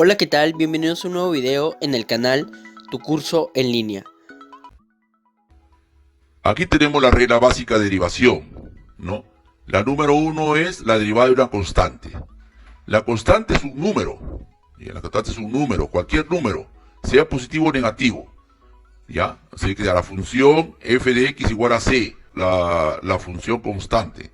Hola, ¿qué tal? Bienvenidos a un nuevo video en el canal Tu Curso en Línea. Aquí tenemos la regla básica de derivación, ¿no? La número 1 es la derivada de una constante. La constante es un número, la constante es un número, cualquier número, sea positivo o negativo, ¿ya? Así que la función f de x igual a c, la función constante,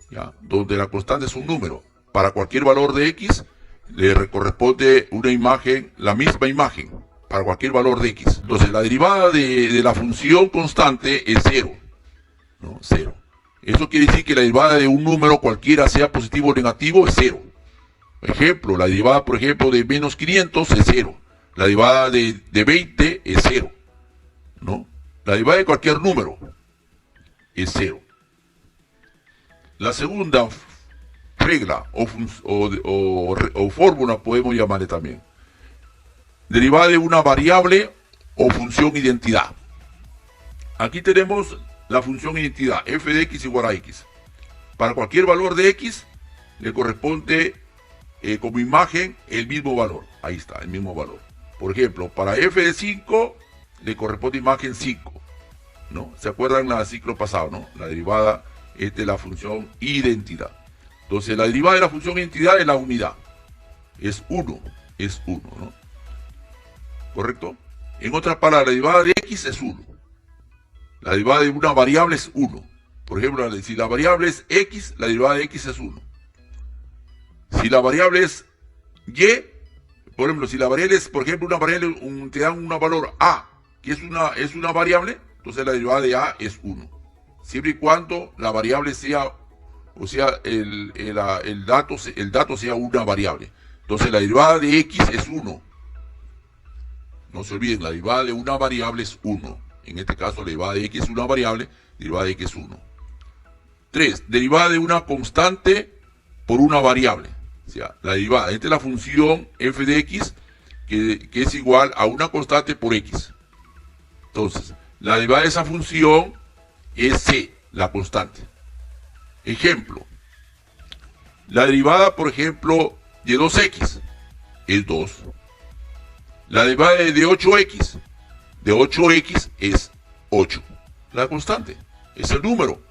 ¿ya? Donde la constante es un número. Para cualquier valor de x, le corresponde una imagen, la misma imagen, para cualquier valor de x. Entonces, la derivada de la función constante es 0, ¿no? 0. Eso quiere decir que la derivada de un número cualquiera, sea positivo o negativo, es 0. Ejemplo, la derivada, por ejemplo, de menos 500 es 0. La derivada de 20 es 0, ¿no? La derivada de cualquier número es 0. La segunda regla o fórmula, podemos llamarle también, derivada de una variable o función identidad. Aquí tenemos la función identidad, f de x igual a x. Para cualquier valor de x, le corresponde como imagen el mismo valor. Ahí está, el mismo valor. Por ejemplo, para f de 5, le corresponde imagen 5, ¿no? ¿Se acuerdan del ciclo pasado, no? La derivada es de la función identidad. Entonces, la derivada de la función identidad es la unidad. Es 1, ¿no? ¿Correcto? En otras palabras, la derivada de x es 1. La derivada de una variable es 1. Por ejemplo, si la variable es x, la derivada de x es 1. Si la variable es y, por ejemplo, si la variable es, por ejemplo, una variable, te dan un valor a, que es una variable, entonces la derivada de a es 1. Siempre y cuando la variable sea, o sea, el dato sea una variable. Entonces la derivada de x es 1. No se olviden, la derivada de una variable es 1. En este caso, la derivada de x es una variable, derivada de x es 1. 3. Derivada de una constante por una variable. O sea, la derivada, esta es la función f de x, que es igual a una constante por x. Entonces, la derivada de esa función es c, la constante. Ejemplo, la derivada, por ejemplo, de 2x es 2. La derivada de 8x, de 8x es 8. La constante es el número.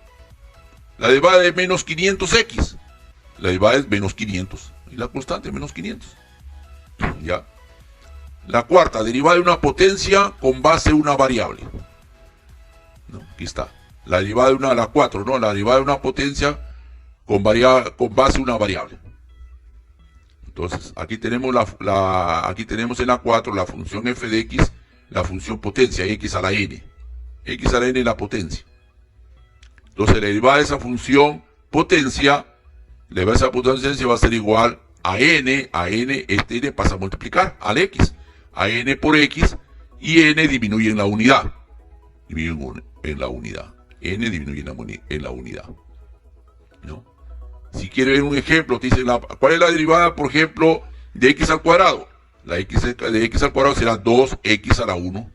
La derivada de menos 500x, la derivada es menos 500. Y la constante es menos 500. ¿Ya? La cuarta, derivada de una potencia con base en una variable. ¿No? Aquí está. La derivada de la 4, ¿no? La derivada de una potencia con base en una variable. Entonces, aquí tenemos aquí tenemos en la 4 la función f de x, la función potencia, x a la n. X a la n es la potencia. Entonces, la derivada de esa función potencia, la derivada de esa potencia va a ser igual a n, este n pasa a multiplicar al x, a n por x, y n disminuye en la unidad. Disminuye en la unidad. N disminuye en la unidad. ¿No? Si quiere ver un ejemplo, te dicen, ¿cuál es la derivada, por ejemplo, de x al cuadrado? La x de x al cuadrado será 2x a la 1.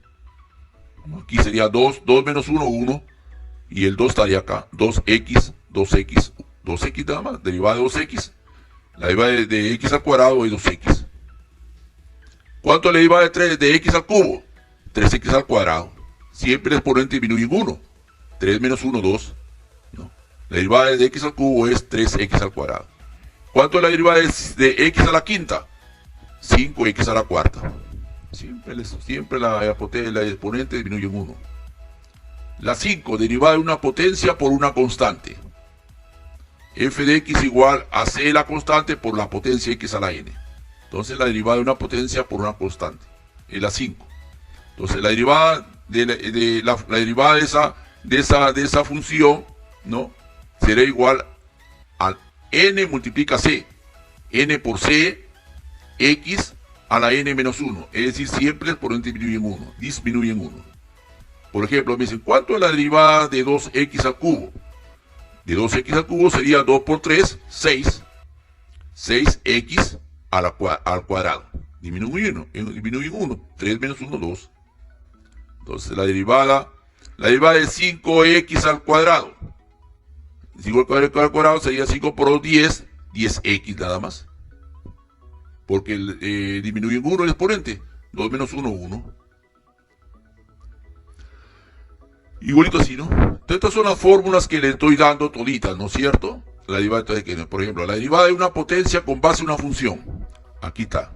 Aquí sería 2 menos 1, 1. Y el 2 estaría acá. 2x nada más. Derivada de 2x. La derivada de x al cuadrado es 2x. ¿Cuánto es la derivada de x al cubo? 3x al cuadrado. Siempre el exponente disminuye en 1. 3 menos 1, 2. ¿No? La derivada de x al cubo es 3x al cuadrado. ¿Cuánto es la derivada de x a la quinta? 5x a la cuarta. Siempre la exponente disminuye en 1. La 5, derivada de una potencia por una constante. F de x igual a c la constante por la potencia x a la n. Entonces la derivada de una potencia por una constante es la 5. Entonces la derivada la derivada de esa función, ¿no? Será igual a n multiplica c. N por c, x a la n menos 1. Es decir, siempre el exponente disminuye en 1. Por ejemplo, me dicen, ¿cuánto es la derivada de 2x al cubo? De 2x al cubo sería 2 por 3, 6. 6x al cuadrado. Disminuye en 1. 3 menos 1, 2. Entonces la derivada de 5x al cuadrado. 5 al cuadrado sería 5 por 2, 10. 10x nada más. porque disminuye en 1 el exponente. 2 menos 1, 1. Igualito así, ¿no? Entonces, estas son las fórmulas que le estoy dando toditas, ¿no es cierto? La derivada, entonces, por ejemplo, la derivada de una potencia con base en una función. Aquí está.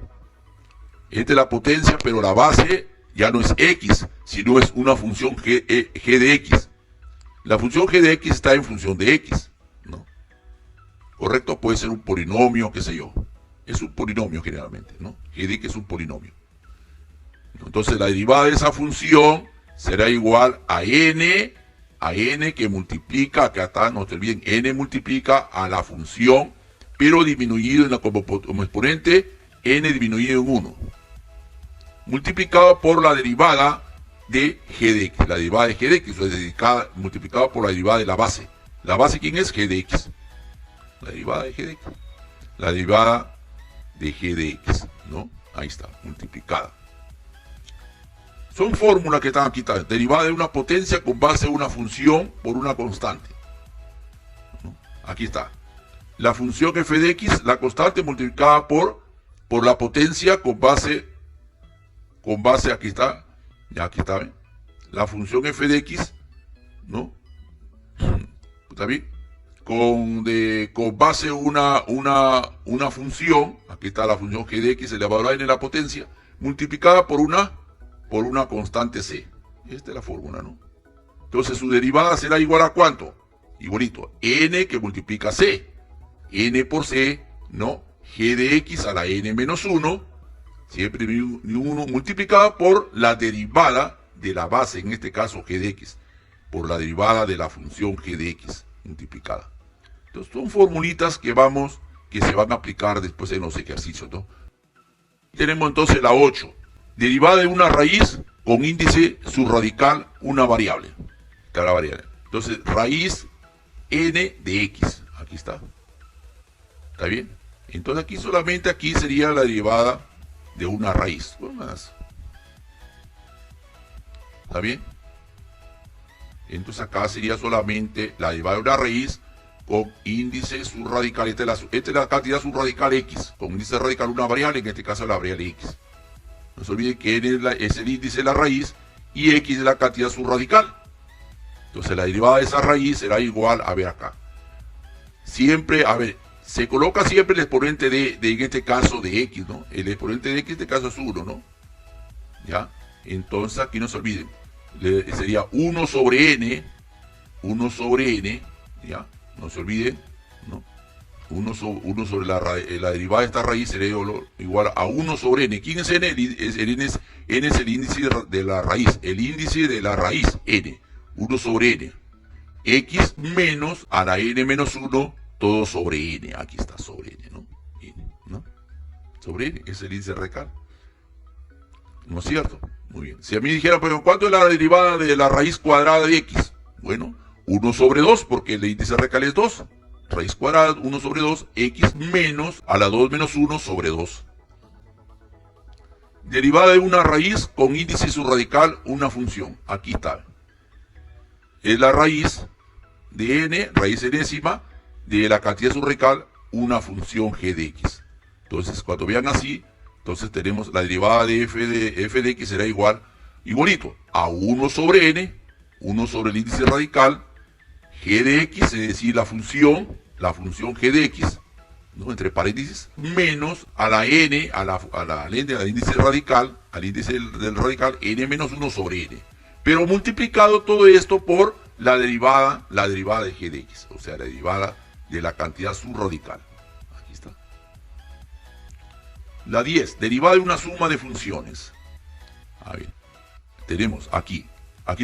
Esta es la potencia, pero la base ya no es x, sino es una función g de x. La función g de x está en función de x, ¿no? ¿Correcto? Puede ser un polinomio, qué sé yo. Es un polinomio generalmente, ¿no? G de x es un polinomio. Entonces la derivada de esa función será igual a n que multiplica, acá está, no se olviden, n multiplica a la función, pero disminuido como exponente, n disminuido en 1. Multiplicado por la derivada de g de x. La derivada de g de x es multiplicada por la derivada de la base. ¿La base quién es? G de x. La derivada de g de x. La derivada de g de x, ¿no? Ahí está, multiplicada. Son fórmulas que están aquí. Derivada de una potencia con base en una función por una constante, ¿no? Aquí está. La función f de x, la constante multiplicada por la potencia con base, aquí está. Ya aquí está, ¿ven? La función f de x, ¿no? ¿Está bien? Con base una función, aquí está la función g de x elevado a n la potencia, multiplicada por una constante c. Esta es la fórmula, ¿no? Entonces su derivada será igual a ¿cuánto? Igualito, n que multiplica c. N por c, ¿no? G de x a la n menos 1, siempre 1, multiplicada por la derivada de la base, en este caso g de x, por la derivada de la función g de x multiplicada. Entonces son formulitas que se van a aplicar después en los ejercicios, ¿no? Tenemos entonces la 8. Derivada de una raíz con índice subradical una variable. Cada variable. Entonces, raíz n de x. Aquí está. ¿Está bien? Entonces aquí solamente sería la derivada de una raíz. Bueno, más. ¿Está bien? Entonces acá sería solamente la derivada de una raíz con índice subradical. Esta es la cantidad subradical x. Con índice radical una variable, en este caso la variable x. No se olviden que n es el índice de la raíz y x es la cantidad subradical. Entonces la derivada de esa raíz será igual, a ver acá. Siempre, a ver, se coloca siempre el exponente de en este caso de x, ¿no? El exponente de x en este caso es 1, ¿no? ¿Ya? Entonces aquí no se olviden. Sería 1 sobre n, ¿ya? No se olviden, ¿no? 1 sobre la derivada de esta raíz sería igual a 1 sobre n. ¿Quién es n? N es el índice de la raíz. El índice de la raíz, n. 1 sobre n. X menos a la n menos 1, todo sobre n. Aquí está, sobre n, ¿no? N, ¿no? Sobre n, es el índice radical. ¿No es cierto? Muy bien. Si a mí dijera, pero ¿cuánto es la derivada de la raíz cuadrada de x? Bueno, 1 sobre 2, porque el índice radical es 2. Raíz cuadrada, 1 sobre 2, x menos a la 2 menos 1 sobre 2. Derivada de una raíz con índice subradical, una función. Aquí está. Es la raíz de n, raíz enésima, de la cantidad subradical, una función g de x. Entonces, cuando vean así, entonces tenemos la derivada de f de x será igualito a 1 sobre n, 1 sobre el índice radical, g de x, es decir, la función g de x, ¿no? Entre paréntesis, menos a la n, al índice radical, al índice del radical, n menos 1 sobre n. Pero multiplicado todo esto por la derivada de g de x, o sea, la derivada de la cantidad subradical. Aquí está. La 10, derivada de una suma de funciones. A ver, tenemos aquí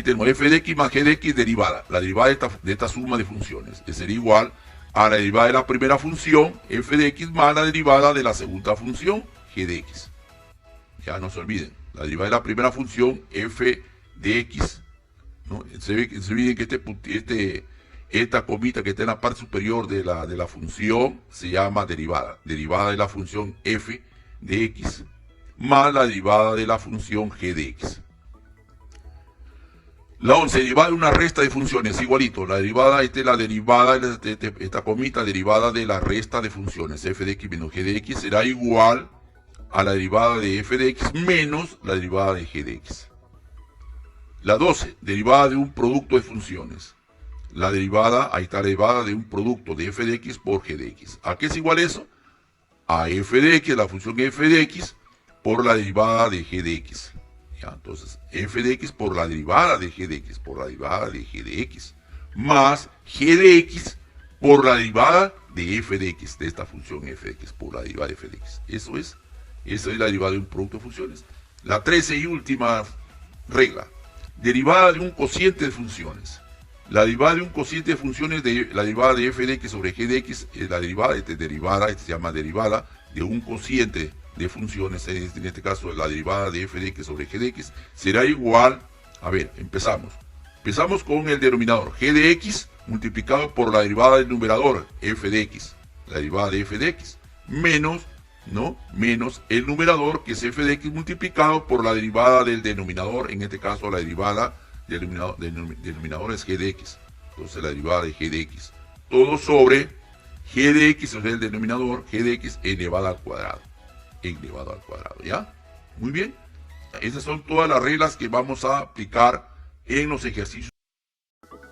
tenemos f de x más g de x derivada. La derivada de esta suma de funciones sería igual a la derivada de la primera función, f de x, más la derivada de la segunda función, g de x. Ya no se olviden, la derivada de la primera función, f de x, ¿no? Se olviden que esta comita que está en la parte superior de la función se llama derivada. Derivada de la función f de x más la derivada de la función g de x. La 11, derivada de una resta de funciones, igualito. La derivada, esta comita derivada de la resta de funciones, f de x menos g de x será igual a la derivada de f de x menos la derivada de g de x. La 12, derivada de un producto de funciones. La derivada, ahí está la derivada de un producto de f de x por g de x. ¿A qué es igual eso? A f de x, la función f de x, por la derivada de g de x. ¿Ya? Entonces, f de x por la derivada de g de x, por la derivada de g de x, más g de x por la derivada de f de x, de esta función f de x, por la derivada de f de x. Eso es la derivada de un producto de funciones. La 13 y última regla, derivada de un cociente de funciones. La derivada de un cociente de funciones, la derivada de f de x sobre g de x, la derivada, se llama derivada de un cociente de funciones, en este caso la derivada de f de x sobre g de x, será igual, a ver, empezamos con el denominador, g de x multiplicado por la derivada del numerador, f de x, la derivada de f de x, menos el numerador, que es f de x multiplicado por la derivada del denominador, en este caso la derivada del denominador es g de x, entonces la derivada de g de x, todo sobre g de x, o sea el denominador, g de x elevado al cuadrado, ¿ya? Muy bien, esas son todas las reglas que vamos a aplicar en los ejercicios.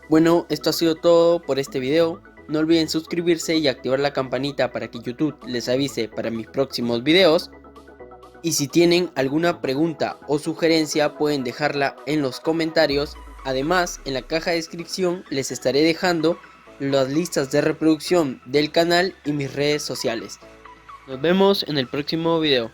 Bueno, esto ha sido todo por este video. No olviden suscribirse y activar la campanita para que YouTube les avise para mis próximos videos. Y si tienen alguna pregunta o sugerencia pueden dejarla en los comentarios. Además, en la caja de descripción les estaré dejando las listas de reproducción del canal y mis redes sociales. Nos vemos en el próximo video.